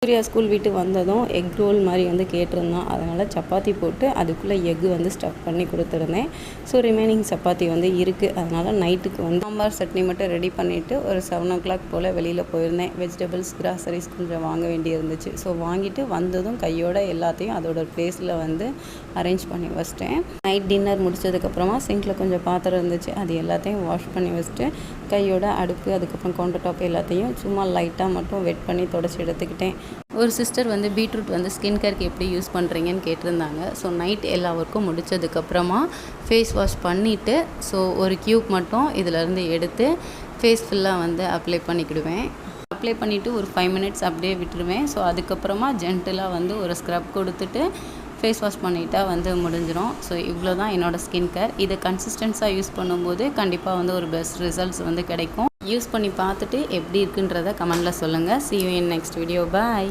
Surya school விட்டு வந்ததும் egg role மாதிரி வந்து கேட்டிருந்தான். அதனால் சப்பாத்தி போட்டு அதுக்குள்ளே எக்கு வந்து ஸ்டஃப் பண்ணி கொடுத்துருந்தேன். ஸோ ரிமைனிங் சப்பாத்தி வந்து இருக்குது. அதனால் நைட்டுக்கு வந்து சாம்பார் சட்னி மட்டும் ரெடி பண்ணிவிட்டு ஒரு 7 o'clock போல் வெளியில் போயிருந்தேன். வெஜிடபிள்ஸ் கிராசரிஸ் கொஞ்சம் வாங்க வேண்டி இருந்துச்சு. ஸோ வாங்கிட்டு வந்ததும் கையோட எல்லாத்தையும் அதோட ப்ளேஸில் வந்து அரேஞ்ச் பண்ணி வச்சிட்டேன். நைட் டின்னர் முடிச்சதுக்கப்புறமா சிங்கில் கொஞ்சம் பாத்திரம் இருந்துச்சு. அது எல்லாத்தையும் வாஷ் பண்ணி வச்சுட்டு கையோட அடுப்பு அதுக்கப்புறம் கவுண்டர் டாப் எல்லாத்தையும் சும்மா லைட்டாக மட்டும் வெட் பண்ணி தொடச்சி எடுத்துக்கிட்டேன். ஒரு சிஸ்டர் வந்து பீட்ரூட் வந்து ஸ்கின் கேருக்கு எப்படி யூஸ் பண்ணுறீங்கன்னு கேட்டிருந்தாங்க. ஸோ நைட் எல்லா ஒர்க்கும் முடித்ததுக்கப்புறமா ஃபேஸ் வாஷ் பண்ணிவிட்டு ஸோ ஒரு க்யூப் மட்டும் இதிலேருந்து எடுத்து ஃபேஸ் ஃபுல்லாக வந்து அப்ளை பண்ணிக்கிடுவேன். அப்ளை பண்ணிவிட்டு ஒரு 5 minutes அப்படியே விட்டுருவேன். ஸோ அதுக்கப்புறமா ஜென்டிலாக வந்து ஒரு ஸ்க்ரப் கொடுத்துட்டு ஃபேஸ் வாஷ் பண்ணிட்டா வந்து முடிஞ்சிடும். ஸோ இவ்வளோ தான் என்னோடய ஸ்கின் கேர். இதை கன்சிஸ்டன்ஸாக யூஸ் பண்ணும்போது கண்டிப்பாக வந்து ஒரு பெஸ்ட் ரிசல்ட்ஸ் வந்து கிடைக்கும். யூஸ் பண்ணி பார்த்துட்டு எப்படி இருக்குன்றதை கமெண்டில் சொல்லுங்கள். See you in next video. Bye.